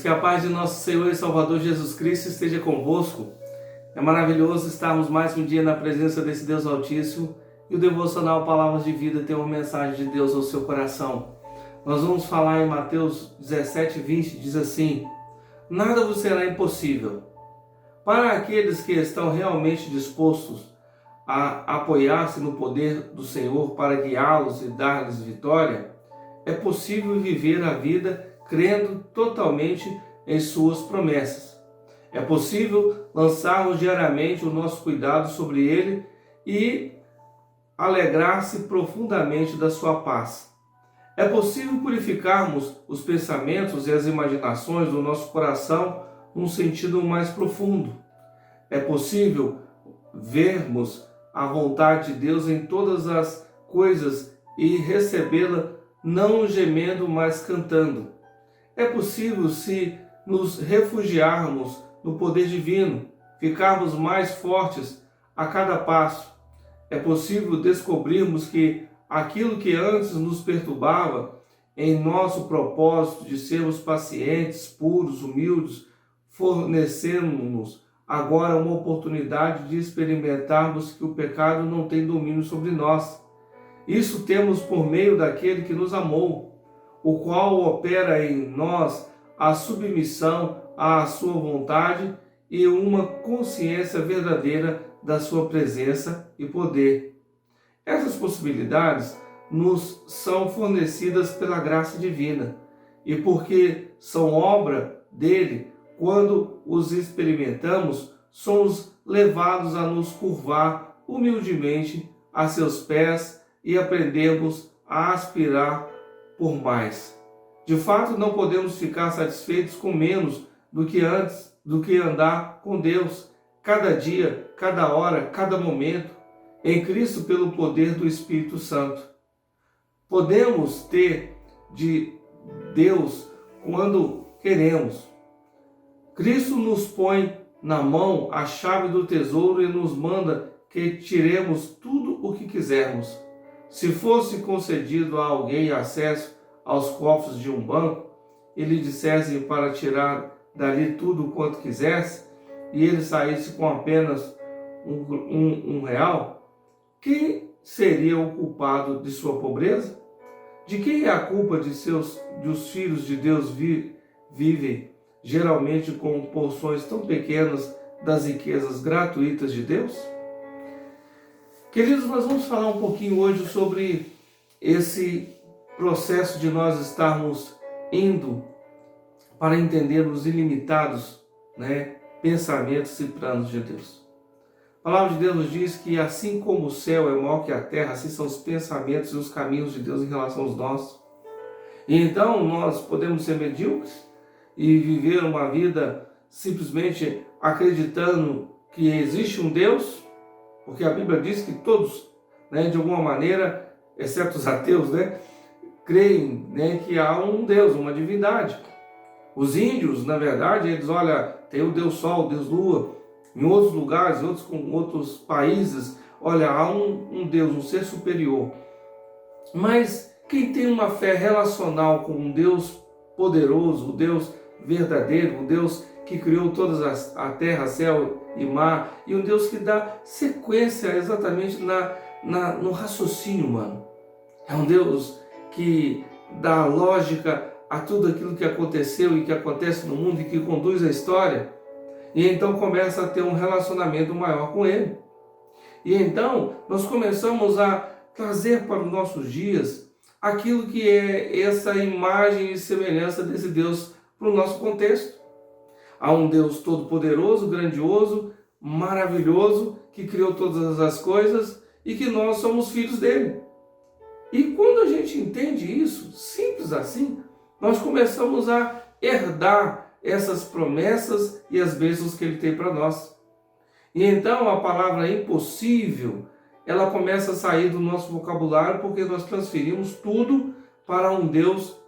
que a paz de nosso Senhor e Salvador Jesus Cristo esteja convosco. É maravilhoso estarmos mais um dia na presença desse Deus Altíssimo e o devocional Palavras de Vida tem uma mensagem de Deus ao seu coração. Nós vamos falar em Mateus 17:20, diz assim: nada vos será impossível. Para aqueles que estão realmente dispostos a apoiar-se no poder do Senhor para guiá-los e dar-lhes vitória, é possível viver a vida crendo totalmente em suas promessas. É possível lançarmos diariamente o nosso cuidado sobre Ele e alegrar-se profundamente da sua paz. É possível purificarmos os pensamentos e as imaginações do nosso coração num sentido mais profundo. É possível vermos a vontade de Deus em todas as coisas e recebê-la não gemendo, mas cantando. É possível, se nos refugiarmos no poder divino, ficarmos mais fortes a cada passo. É possível descobrirmos que aquilo que antes nos perturbava em nosso propósito de sermos pacientes, puros, humildes, fornecendo-nos agora uma oportunidade de experimentarmos que o pecado não tem domínio sobre nós. Isso temos por meio daquele que nos amou, o qual opera em nós a submissão à sua vontade e uma consciência verdadeira da sua presença e poder. Essas possibilidades nos são fornecidas pela graça divina e porque são obra dele, quando os experimentamos, somos levados a nos curvar humildemente a seus pés e aprendemos a aspirar por mais. De fato, não podemos ficar satisfeitos com menos do que antes, do que andar com Deus, cada dia, cada hora, cada momento, em Cristo pelo poder do Espírito Santo. Podemos ter de Deus quando queremos. Cristo nos põe na mão a chave do tesouro e nos manda que tiremos tudo o que quisermos. Se fosse concedido a alguém acesso aos cofres de um banco, e lhe dissessem para tirar dali tudo quanto quisesse, e ele saísse com apenas um real, quem seria o culpado de sua pobreza? De quem é a culpa de os filhos de Deus vivem geralmente com porções tão pequenas das riquezas gratuitas de Deus? Queridos, nós vamos falar um pouquinho hoje sobre esse processo de nós estarmos indo para entender os ilimitados, pensamentos e planos de Deus. A palavra de Deus nos diz que assim como o céu é maior que a terra, assim são os pensamentos e os caminhos de Deus em relação aos nossos. E então nós podemos ser medíocres e viver uma vida simplesmente acreditando que existe um Deus, porque a Bíblia diz que todos, de alguma maneira, exceto os ateus, creem que há um Deus, uma divindade. Os índios, na verdade, eles tem o Deus Sol, o Deus Lua. Em outros lugares, outros países, há um Deus, um ser superior. Mas quem tem uma fé relacional com um Deus poderoso, o Deus verdadeiro, o Deus que criou todas a terra, céu e mar, e um Deus que dá sequência exatamente no raciocínio humano. É um Deus que dá lógica a tudo aquilo que aconteceu e que acontece no mundo e que conduz a história. E então começa a ter um relacionamento maior com Ele. E então nós começamos a trazer para os nossos dias aquilo que é essa imagem e semelhança desse Deus para o nosso contexto. Há um Deus todo-poderoso, grandioso, maravilhoso, que criou todas as coisas e que nós somos filhos dele. E quando a gente entende isso, simples assim, nós começamos a herdar essas promessas e as bênçãos que ele tem para nós. E então a palavra impossível, ela começa a sair do nosso vocabulário porque nós transferimos tudo para um Deus,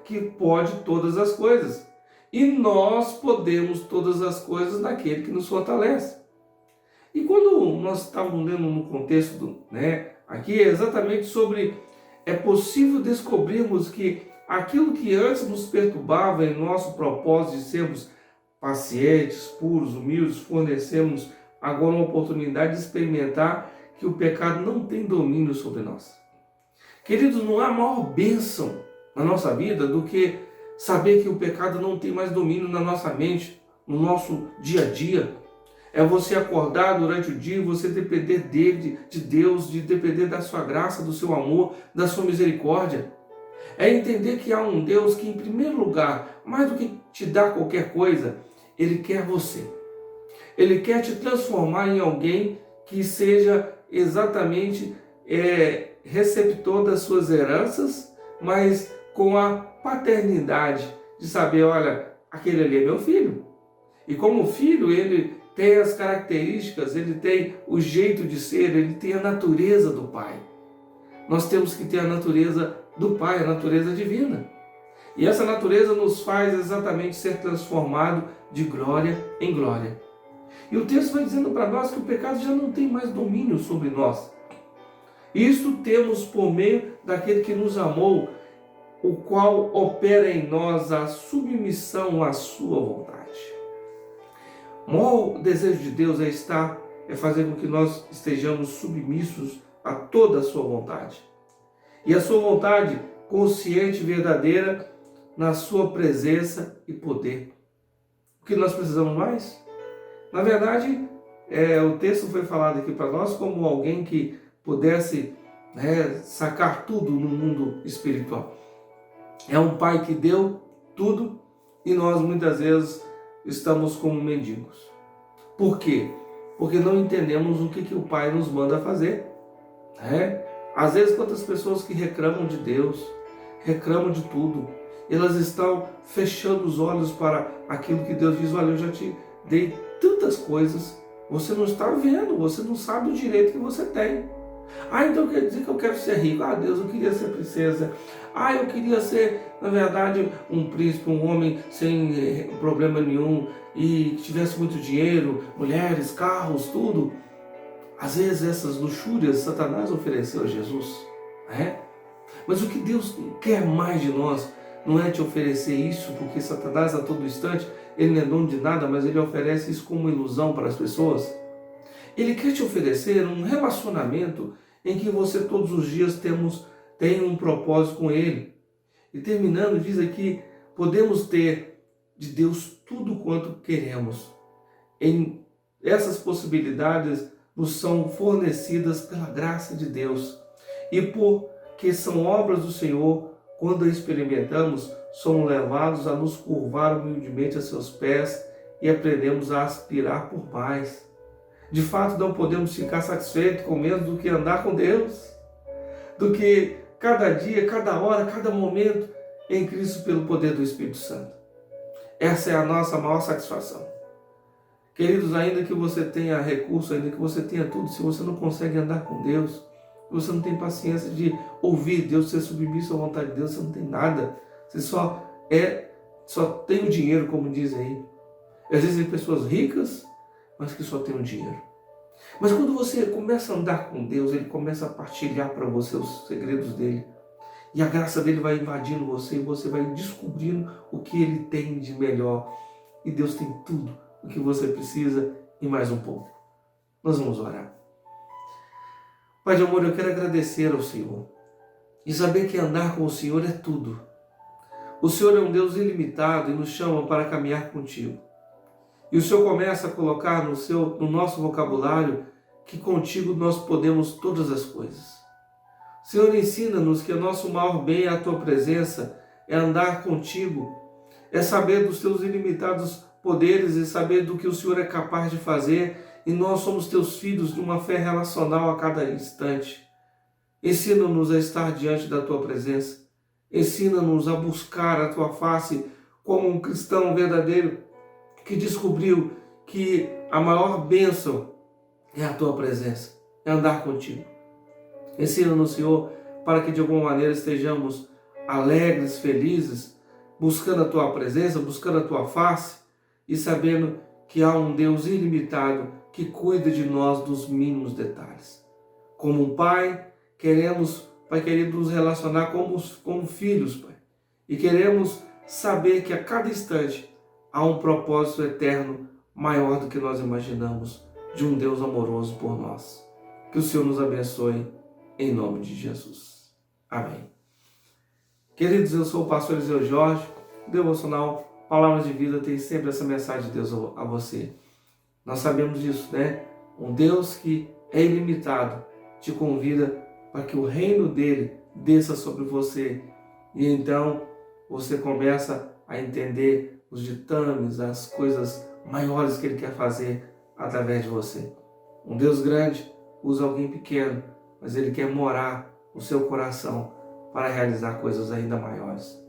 que pode todas as coisas. E nós podemos todas as coisas naquele que nos fortalece. E quando nós estávamos lendo no contexto, aqui é exatamente sobre, é possível descobrirmos que aquilo que antes nos perturbava em nosso propósito de sermos pacientes, puros, humildes, fornecemos agora uma oportunidade de experimentar que o pecado não tem domínio sobre nós. Queridos, não há maior bênção na nossa vida do que saber que o pecado não tem mais domínio na nossa mente, no nosso dia a dia. É você acordar durante o dia, você depender dele, de Deus, de depender da sua graça, do seu amor, da sua misericórdia. É entender que há um Deus que, em primeiro lugar, mais do que te dar qualquer coisa, Ele quer você. Ele quer te transformar em alguém que seja exatamente receptor das suas heranças, mas com a paternidade de saber, olha, aquele ali é meu filho. E como filho, ele tem as características, ele tem o jeito de ser, ele tem a natureza do Pai. Nós temos que ter a natureza do Pai, a natureza divina. E essa natureza nos faz exatamente ser transformado de glória em glória. E o texto vai dizendo para nós que o pecado já não tem mais domínio sobre nós. Isto temos por meio daquele que nos amou, o qual opera em nós a submissão à sua vontade. O maior desejo de Deus é fazer com que nós estejamos submissos a toda a sua vontade. E a sua vontade consciente e verdadeira na sua presença e poder. O que nós precisamos mais? Na verdade, o texto foi falado aqui para nós como alguém que pudesse sacar tudo no mundo espiritual. É um pai que deu tudo e nós muitas vezes estamos como mendigos. Por quê? Porque não entendemos o que o pai nos manda fazer. Às vezes, quantas pessoas que reclamam de Deus, reclamam de tudo, elas estão fechando os olhos para aquilo que Deus diz: olha, eu já te dei tantas coisas, você não está vendo, você não sabe o direito que você tem. Então quer dizer que eu quero ser rico. Deus, eu queria ser princesa. Eu queria ser, na verdade, um príncipe, um homem sem problema nenhum e que tivesse muito dinheiro, mulheres, carros, tudo. Às vezes essas luxúrias Satanás ofereceu a Jesus. Mas o que Deus quer mais de nós não é te oferecer isso, porque Satanás a todo instante, ele não é dono de nada, mas ele oferece isso como ilusão para as pessoas. Ele quer te oferecer um relacionamento em que você todos os dias tem um propósito com Ele. E terminando, diz aqui, podemos ter de Deus tudo quanto queremos. Essas possibilidades nos são fornecidas pela graça de Deus. E porque são obras do Senhor, quando a experimentamos, somos levados a nos curvar humildemente a seus pés e aprendemos a aspirar por mais. De fato, não podemos ficar satisfeitos com menos do que andar com Deus, do que cada dia, cada hora, cada momento em Cristo pelo poder do Espírito Santo. Essa é a nossa maior satisfação. Queridos, ainda que você tenha recurso, ainda que você tenha tudo, se você não consegue andar com Deus, você não tem paciência de ouvir Deus, ser submisso à vontade de Deus, você não tem nada. Você só tem o dinheiro, como diz aí. Às vezes tem pessoas ricas, mas que só tem o dinheiro. Mas quando você começa a andar com Deus, Ele começa a partilhar para você os segredos dEle. E a graça dEle vai invadindo você e você vai descobrindo o que Ele tem de melhor. E Deus tem tudo o que você precisa e mais um pouco. Nós vamos orar. Pai de amor, eu quero agradecer ao Senhor e saber que andar com o Senhor é tudo. O Senhor é um Deus ilimitado e nos chama para caminhar contigo. E o Senhor começa a colocar no nosso vocabulário que contigo nós podemos todas as coisas. Senhor, ensina-nos que o nosso maior bem é a Tua presença, é andar contigo, é saber dos Teus ilimitados poderes e saber do que o Senhor é capaz de fazer. E nós somos Teus filhos de uma fé relacional a cada instante. Ensina-nos a estar diante da Tua presença. Ensina-nos a buscar a Tua face como um cristão verdadeiro que descobriu que a maior bênção é a Tua presença, é andar contigo. Ensina-nos, Senhor, para que de alguma maneira estejamos alegres, felizes, buscando a Tua presença, buscando a Tua face e sabendo que há um Deus ilimitado que cuida de nós dos mínimos detalhes. Como um Pai, queremos, Pai querido, nos relacionar como filhos, Pai. e queremos saber que a cada instante há um propósito eterno maior do que nós imaginamos, de um Deus amoroso por nós. Que o Senhor nos abençoe, em nome de Jesus. Amém. Queridos, eu sou o pastor Eliseu Jorge, devocional Palavras de Vida tem sempre essa mensagem de Deus a você. Nós sabemos disso, né? Um Deus que é ilimitado te convida para que o reino dele desça sobre você. E então você começa a entender os ditames, as coisas maiores que ele quer fazer através de você. Um Deus grande usa alguém pequeno, mas ele quer morar no seu coração para realizar coisas ainda maiores.